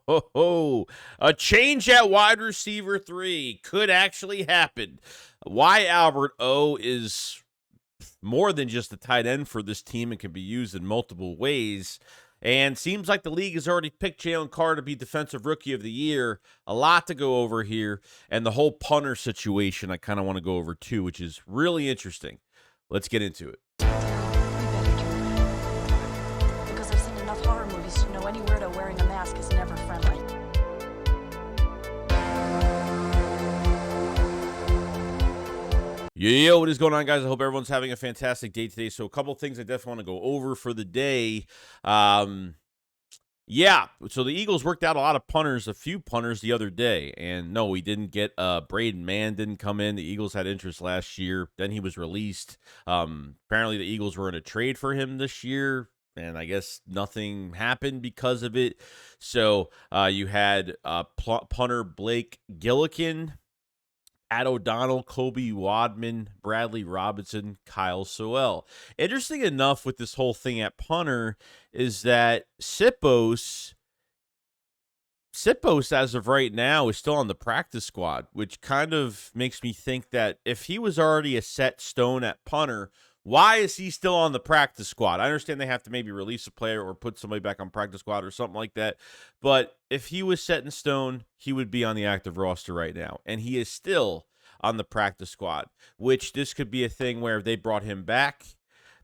A change at wide receiver 3 could actually happen. Why Albert O is more than just a tight end for this team and can be used in multiple ways. And seems like the league has already picked Jalen Carter to be Defensive Rookie of the Year. A lot to go over here. And the whole punter situation I kind of want to go over too, which is really interesting. Let's get into it. Because I've seen enough horror movies to know any weirdo wearing a mask is never friendly. Yo, what is going on, guys? I hope everyone's having a fantastic day today. So a couple things I definitely want to go over for the day. Yeah, so the Eagles worked out a few punters the other day. And no, we didn't get Braden Mann didn't come in. The Eagles had interest last year. Then he was released. Apparently the Eagles were in a trade for him this year. And I guess nothing happened because of it. So you had punter Blake Gillikin, Pat O'Donnell, Kobe Wadman, Bradley Robinson, Kyle Sewell. Interesting enough with this whole thing at punter is that Sipos, as of right now, is still on the practice squad, which kind of makes me think that if he was already a set stone at punter, why is he still on the practice squad? I understand they have to maybe release a player or put somebody back on practice squad or something like that. But if he was set in stone, he would be on the active roster right now. And he is still on the practice squad, which this could be a thing where they brought him back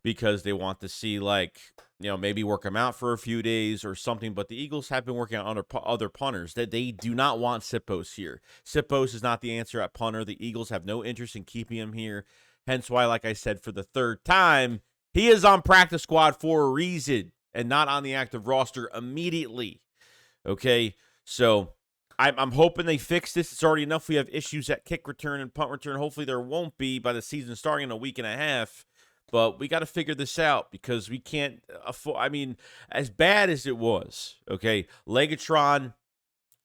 because they want to see, like, maybe work him out for a few days or something. But the Eagles have been working on other punters that they do not want Sipos here. Sipos is not the answer at punter. The Eagles have no interest in keeping him here. Hence why, like I said, for the third time, he is on practice squad for a reason and not on the active roster immediately. Okay, so I'm hoping they fix this. It's already enough we have issues at kick return and punt return. Hopefully there won't be by the season starting in a week and a half. But we got to figure this out because we can't afford. I mean, as bad as it was, okay, Legatron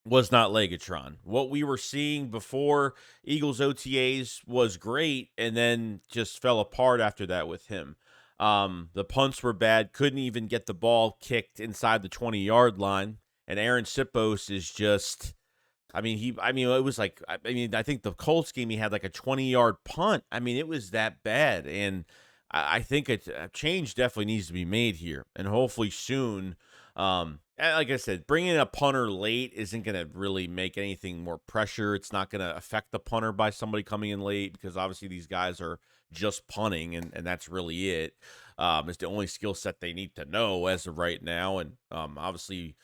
was not Legatron. What we were seeing before Eagles OTAs was great and then just fell apart after that with him. The punts were bad. Couldn't even get the ball kicked inside the 20-yard line. And Aaron Sipos is just, it was like, I think the Colts game, he had like a 20-yard punt. I mean, it was that bad. And I think a change definitely needs to be made here. And hopefully soon. Like I said, bringing in a punter late isn't going to really make anything more pressure. It's not going to affect the punter by somebody coming in late because obviously these guys are just punting, and that's really it. It's the only skill set they need to know as of right now. And obviously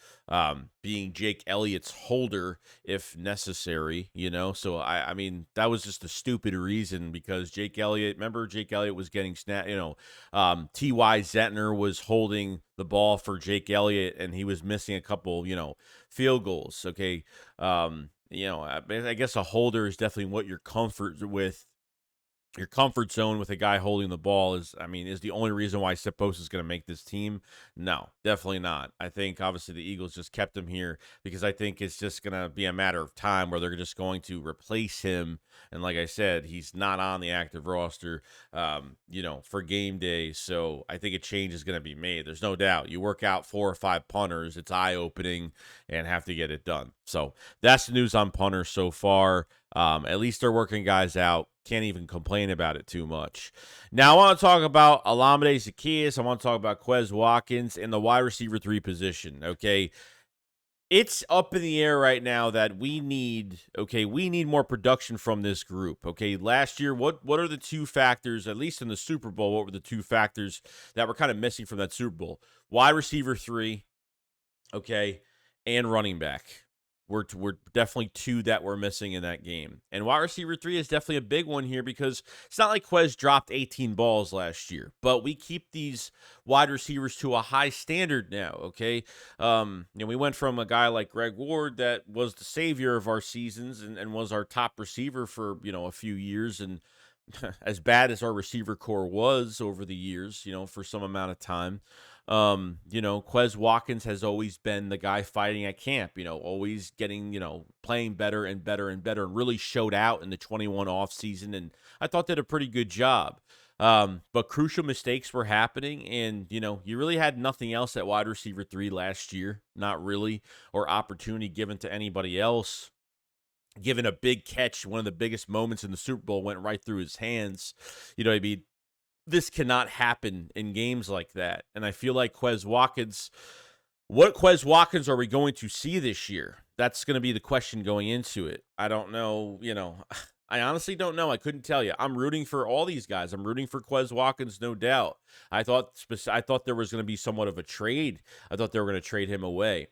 being Jake Elliott's holder if necessary, So, I mean, that was just a stupid reason because Jake Elliott was getting snapped, T.Y. Zettner was holding the ball for Jake Elliott, and he was missing a couple, field goals, okay? I guess a holder is definitely what you're comfort with. Your comfort zone with a guy holding the ball is the only reason why Sipos is going to make this team. No, definitely not. I think obviously the Eagles just kept him here because I think it's just going to be a matter of time where they're just going to replace him. And like I said, he's not on the active roster, for game day. So I think a change is going to be made. There's no doubt. You work out 4 or 5 punters, it's eye-opening and have to get it done. So that's the news on punters so far. At least they're working guys out. Can't even complain about it too much. Now, I want to talk about Olamide Zaccheaus. I want to talk about Quez Watkins in the wide receiver 3 position, okay? It's up in the air right now that we need more production from this group, okay? Last year, what are the 2 factors, at least in the Super Bowl, what were the 2 factors that were kind of missing from that Super Bowl? Wide receiver 3, okay, and running back. We're definitely 2 that we're missing in that game. And wide receiver 3 is definitely a big one here because it's not like Quez dropped 18 balls last year, but we keep these wide receivers to a high standard now, okay? We went from a guy like Greg Ward that was the savior of our seasons and was our top receiver for, a few years. And as bad as our receiver core was over the years, for some amount of time, Quez Watkins has always been the guy fighting at camp, always getting, playing better and better and better, and really showed out in the 21 offseason. And I thought did a pretty good job. But crucial mistakes were happening, and you really had nothing else at wide receiver 3 last year, not really, or opportunity given to anybody else. Given a big catch, one of the biggest moments in the Super Bowl went right through his hands. I mean, this cannot happen in games like that. And I feel like what Quez Watkins are we going to see this year? That's going to be the question going into it. I don't know, I honestly don't know. I couldn't tell you. I'm rooting for all these guys. I'm rooting for Quez Watkins, no doubt. I thought there was going to be somewhat of a trade. I thought they were going to trade him away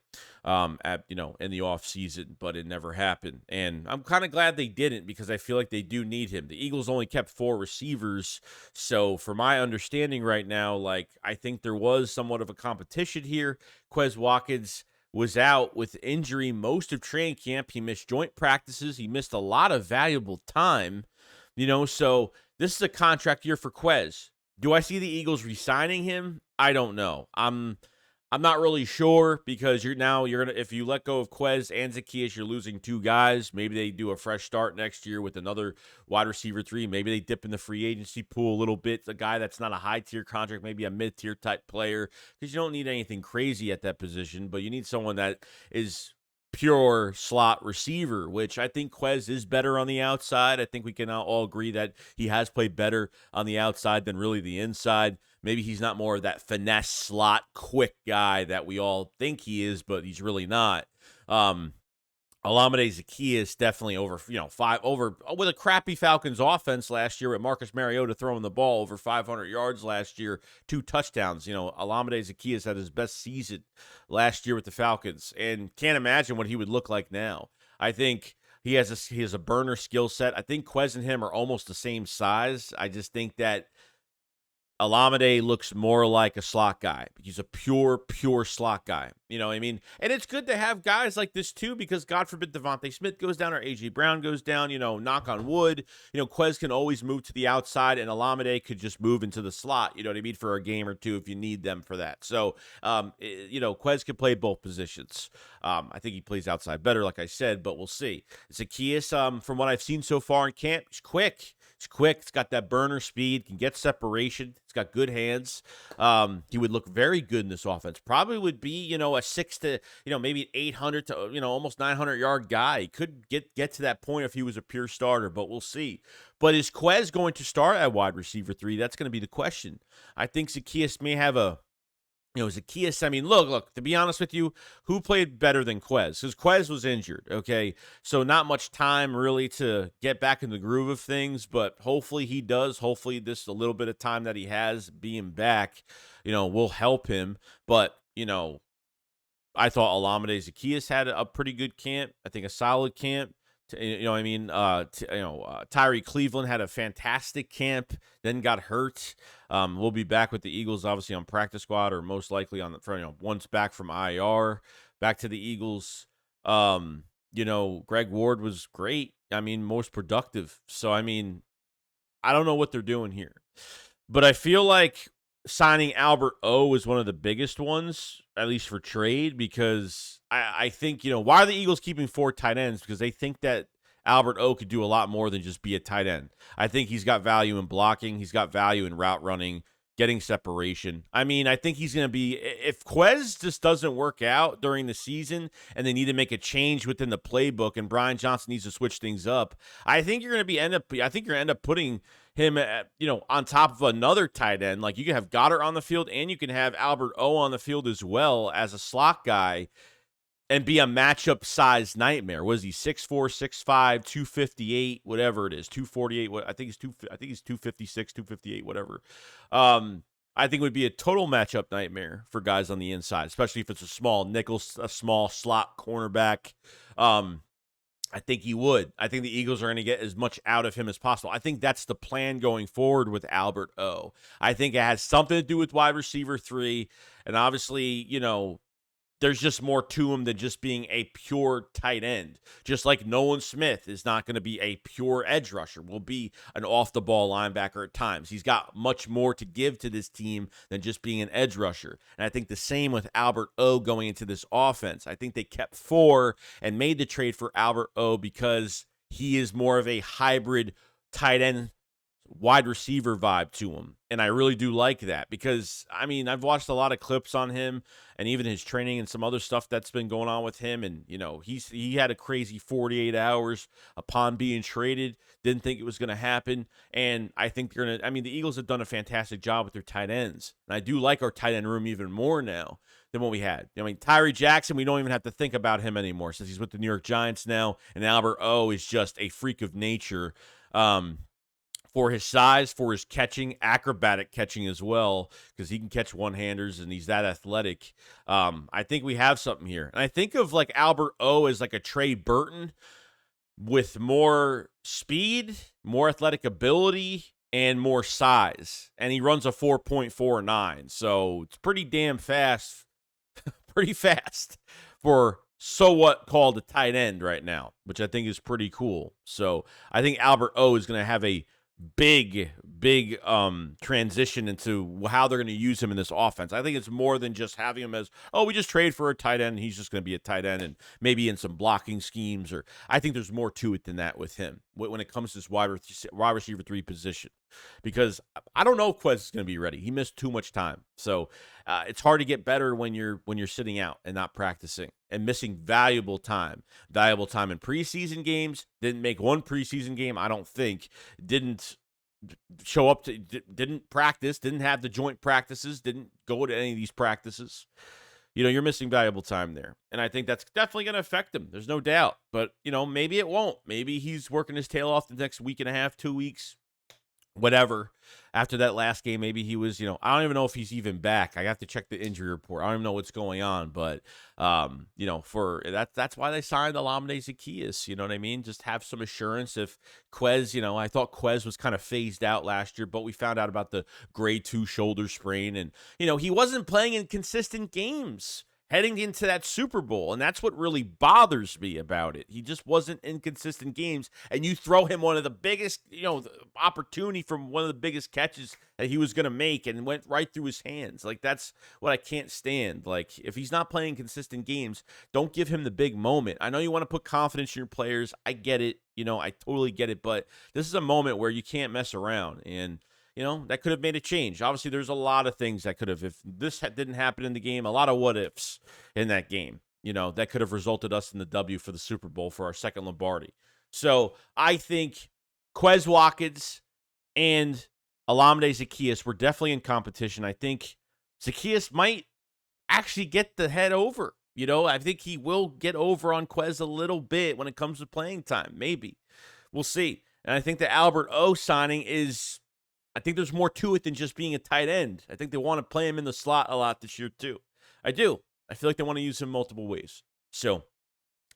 in the offseason, but it never happened. And I'm kind of glad they didn't, because I feel like they do need him. The Eagles only kept 4 receivers. So for my understanding right now, I think there was somewhat of a competition here. Quez Watkins was out with injury most of training camp. He missed joint practices. He missed a lot of valuable time, so this is a contract year for Quez. Do I see the Eagles re-signing him? I don't know. I'm not really sure, because you're gonna, if you let go of Quez and Zaccheaus, you're losing 2 guys. Maybe they do a fresh start next year with another wide receiver 3. Maybe they dip in the free agency pool a little bit. A guy that's not a high tier contract, maybe a mid tier type player, because you don't need anything crazy at that position, but you need someone that is pure slot receiver, which I think Quez is better on the outside. I think we can all agree that he has played better on the outside than really the inside. Maybe he's not more of that finesse slot quick guy that we all think he is, but he's really not. Olamide Zaccheaus definitely over with a crappy Falcons offense last year with Marcus Mariota throwing the ball over 500 yards last year, 2 touchdowns. Olamide Zaccheaus had his best season last year with the Falcons, and can't imagine what he would look like now. I think he has a burner skill set. I think Quez and him are almost the same size. I just think that Olamide looks more like a slot guy. He's a pure slot guy. You know what I mean? And it's good to have guys like this too, because God forbid Devontae Smith goes down or A.J. Brown goes down, knock on wood. Quez can always move to the outside, and Olamide could just move into the slot, you know what I mean, for a game or two if you need them for that. So, Quez can play both positions. I think he plays outside better, like I said, but we'll see. Zaccheaus, from what I've seen so far in camp, he's quick. It's quick. It's got that burner speed, can get separation. It's got good hands. He would look very good in this offense. Probably would be, a 6 to, maybe 800 to, almost 900 yard guy. He could get to that point if he was a pure starter, but we'll see. But is Quez going to start at wide receiver 3? That's going to be the question. I think Zaccheaus may have Zaccheaus, I mean, look, to be honest with you, who played better than Quez? Because Quez was injured, okay? So not much time really to get back in the groove of things, but hopefully he does. Hopefully this a little bit of time that he has being back, will help him. But, I thought Olamide Zaccheaus had a pretty good camp. I think a solid camp. Tyree Cleveland had a fantastic camp, then got hurt. We'll be back with the Eagles, obviously, on practice squad, or most likely on once back from IR, back to the Eagles. Greg Ward was great. I mean, most productive. So, I don't know what they're doing here. But I feel like signing Albert O is one of the biggest ones, at least for trade, because I think, why are the Eagles keeping 4 tight ends? Because they think that Albert O could do a lot more than just be a tight end. I think he's got value in blocking. He's got value in route running, getting separation. I think he's going to be, if Quez just doesn't work out during the season and they need to make a change within the playbook and Brian Johnson needs to switch things up, I think you're going to end up putting him on top of another tight end. Like, you can have Goddard on the field and you can have Albert O on the field as well as a slot guy and be a matchup size nightmare. Was he 6'4", 6'5", 258, whatever it is, 248? I think he's 256, 258, whatever. I think it would be a total matchup nightmare for guys on the inside, especially if it's a small nickel, a small slot cornerback. I think he would. I think the Eagles are going to get as much out of him as possible. I think that's the plan going forward with Albert O. I think it has something to do with wide receiver 3, and obviously, there's just more to him than just being a pure tight end. Just like Nolan Smith is not going to be a pure edge rusher, will be an off-the-ball linebacker at times. He's got much more to give to this team than just being an edge rusher. And I think the same with Albert O going into this offense. I think they kept 4 and made the trade for Albert O because he is more of a hybrid tight end wide receiver vibe to him. And I really do like that because, I mean, I've watched a lot of clips on him and even his training and some other stuff that's been going on with him. And, you know, he had a crazy 48 hours upon being traded. Didn't think it was going to happen. And I think they're going to, I mean, the Eagles have done a fantastic job with their tight ends. And I do like our tight end room even more now than what we had. I mean, Tyree Jackson, we don't even have to think about him anymore since he's with the New York Giants now. And Albert O is just a freak of nature. For his size, for his catching, acrobatic catching as well, because he can catch one-handers and he's that athletic. I think we have something here. And I think of like Albert O as like a Trey Burton with more speed, more athletic ability, and more size. And he runs a 4.49. So it's pretty damn fast, pretty fast for so what called a tight end right now, which I think is pretty cool. So I think Albert O is going to have a big transition into how they're going to use him in this offense. I think it's more than just having him as, oh, we just trade for a tight end. He's just going to be a tight end and maybe in some blocking schemes. Or I think there's more to it than that with him when it comes to this wide receiver 3 position. Because I don't know if Quez is going to be ready. He missed too much time. So it's hard to get better when you're sitting out and not practicing and missing valuable time in preseason games. Didn't make one preseason game, I don't think. Didn't show up to, didn't practice, didn't have the joint practices, didn't go to any of these practices. You know, you're missing valuable time there. And I think that's definitely going to affect him. There's no doubt. But, you know, maybe it won't. Maybe he's working his tail off the next week and a half, 2 weeks. Whatever. After that last game, maybe he was, you know, I don't even know if he's even back. I have to check the injury report. I don't even know what's going on, but, you know, for that's why they signed Olamide Zaccheaus. You know what I mean? Just have some assurance. If Quez, you know, I thought Quez was kind of phased out last year, but we found out about the grade 2 shoulder sprain, and you know he wasn't playing in consistent games heading into that Super Bowl, and that's what really bothers me about it. He just wasn't in consistent games, and you throw him one of the biggest, you know, the opportunity from one of the biggest catches that he was going to make, and went right through his hands. Like, that's what I can't stand. Like, if he's not playing consistent games, don't give him the big moment. I know you want to put confidence in your players. I get it. You know, I totally get it, but this is a moment where you can't mess around, and you know, that could have made a change. Obviously, there's a lot of things that could have, if this didn't happen in the game, a lot of what ifs in that game, you know, that could have resulted us in the W for the Super Bowl for our second Lombardi. So I think Quez Watkins and Olamide Zaccheaus were definitely in competition. I think Zaccheaus might actually get the head over. You know, I think he will get over on Quez a little bit when it comes to playing time. Maybe. We'll see. And I think the Albert O signing is, I think there's more to it than just being a tight end. I think they want to play him in the slot a lot this year, too. I do. I feel like they want to use him multiple ways. So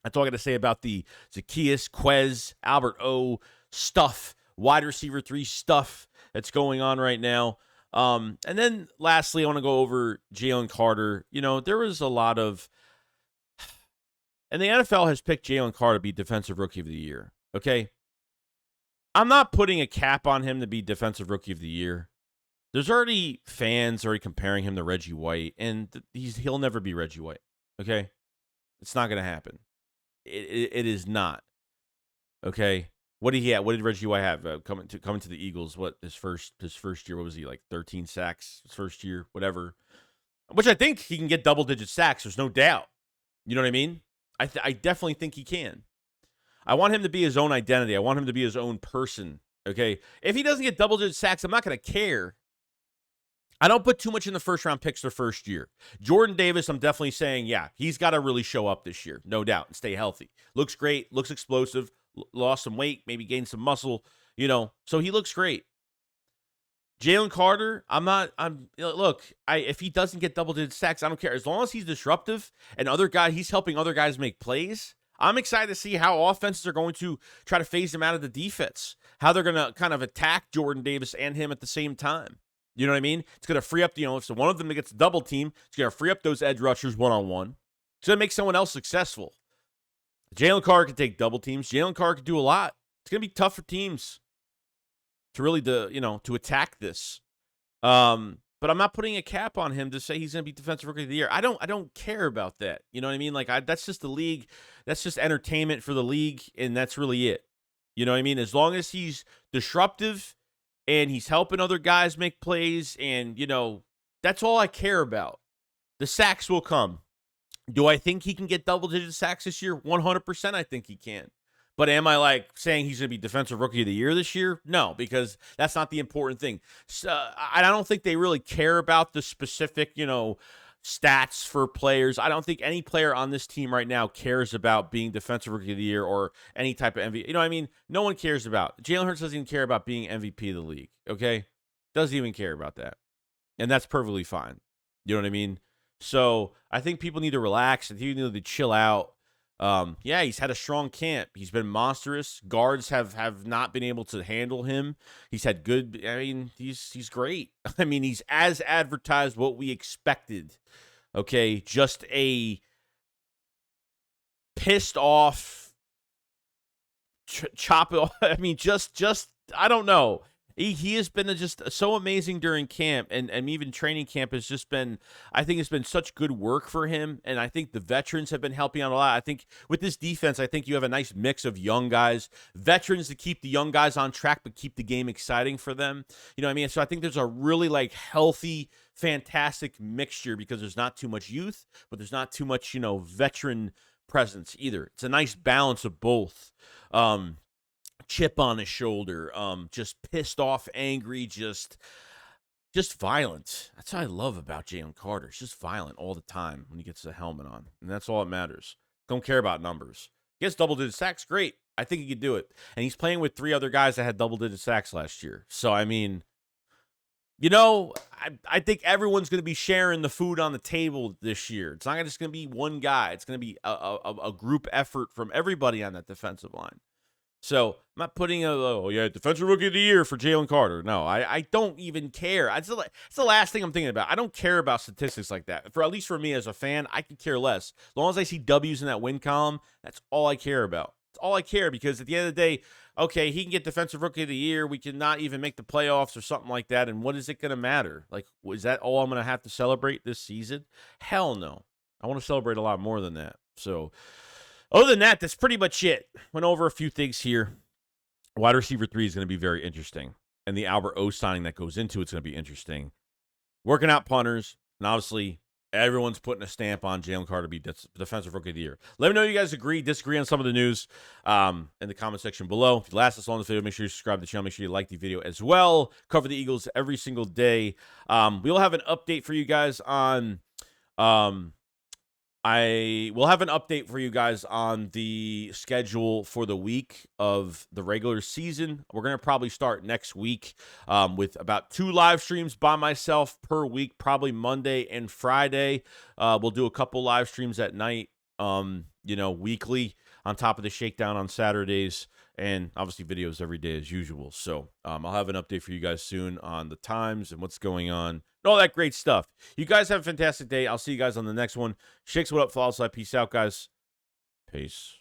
that's all I got to say about the Zaccheaus, Quez, Albert O stuff, wide receiver 3 stuff that's going on right now. And then lastly, I want to go over Jalen Carter. You know, there was a lot of, and the NFL has picked Jalen Carter to be Defensive Rookie of the Year. Okay. I'm not putting a cap on him to be Defensive Rookie of the Year. There's already fans already comparing him to Reggie White, and he'll never be Reggie White. Okay? It's not going to happen. It is not. Okay? What did he have? What did Reggie White have coming to the Eagles? What his first year? What was he, like 13 sacks his first year? Whatever. Which I think he can get double-digit sacks. There's no doubt. You know what I mean? I definitely think he can. I want him to be his own identity. I want him to be his own person, okay? If he doesn't get double-digit sacks, I'm not going to care. I don't put too much in the first-round picks their first year. Jordan Davis, I'm definitely saying, yeah, he's got to really show up this year, no doubt, and stay healthy. Looks great, looks explosive, lost some weight, maybe gained some muscle, you know, so he looks great. Jalen Carter, if he doesn't get double-digit sacks, I don't care. As long as he's disruptive and he's helping other guys make plays, I'm excited to see how offenses are going to try to phase him out of the defense, how they're going to kind of attack Jordan Davis and him at the same time. You know what I mean? It's going to free up, if one of them gets double team, it's going to free up those edge rushers one-on-one. It's going to make someone else successful. Jalen Carter can take double teams. Jalen Carter can do a lot. It's going to be tough for teams to really, to attack this. But I'm not putting a cap on him to say he's going to be Defensive Rookie of the Year. I don't care about that. You know what I mean? Like, that's just the league. That's just entertainment for the league, and that's really it. You know what I mean? As long as he's disruptive and he's helping other guys make plays, and, that's all I care about. The sacks will come. Do I think he can get double-digit sacks this year? 100% I think he can. But am I saying he's going to be Defensive Rookie of the Year this year? No, because that's not the important thing. So, I don't think they really care about the specific, stats for players. I don't think any player on this team right now cares about being Defensive Rookie of the Year or any type of MVP. You know what I mean? No one cares about. Jalen Hurts doesn't even care about being MVP of the league, okay? Doesn't even care about that. And that's perfectly fine. You know what I mean? So I think people need to relax and people need to chill out. Yeah, he's had a strong camp. He's been monstrous. Guards have not been able to handle him. He's had good. I mean, he's great. I mean, he's as advertised what we expected. Okay, just a pissed off chop it off. I mean, just I don't know. He has been just so amazing during camp, and even training camp has just been, I think it's been such good work for him, and I think the veterans have been helping out a lot. I think with this defense, I think you have a nice mix of young guys, veterans to keep the young guys on track but keep the game exciting for them. You know what I mean? So I think there's a really healthy, fantastic mixture because there's not too much youth, but there's not too much, veteran presence either. It's a nice balance of both. Chip on his shoulder, just pissed off, angry, just violent. That's what I love about Jalen Carter. It's just violent all the time when he gets the helmet on, and that's all that matters. Don't care about numbers. He gets double-digit sacks, great. I think he could do it. And he's playing with 3 other guys that had double-digit sacks last year. So, I mean, I think everyone's going to be sharing the food on the table this year. It's not just going to be one guy. It's going to be a group effort from everybody on that defensive line. So, I'm not putting Defensive Rookie of the Year for Jalen Carter. No, I don't even care. It's the last thing I'm thinking about. I don't care about statistics like that. At least for me as a fan, I could care less. As long as I see W's in that win column, that's all I care about. It's all I care because at the end of the day, okay, he can get Defensive Rookie of the Year. We cannot even make the playoffs or something like that. And what is it going to matter? Is that all I'm going to have to celebrate this season? Hell no. I want to celebrate a lot more than that. So, other than that, that's pretty much it. Went over a few things here. Wide receiver 3 is going to be very interesting. And the Albert O signing that goes into it's going to be interesting. Working out punters. And obviously, everyone's putting a stamp on Jalen Carter to be Defensive Rookie of the Year. Let me know if you guys agree, disagree on some of the news in the comment section below. If you last this long in this video, make sure you subscribe to the channel. Make sure you like the video as well. Cover the Eagles every single day. We'll have an update for you guys on... I will have an update for you guys on the schedule for the week of the regular season. We're going to probably start next week with about 2 live streams by myself per week, probably Monday and Friday. We'll do a couple live streams at night, weekly on top of the shakedown on Saturdays. And obviously videos every day as usual. So I'll have an update for you guys soon on the times and what's going on and all that great stuff. You guys have a fantastic day. I'll see you guys on the next one. Shakes, what up, Flawless Life. Peace out, guys. Peace.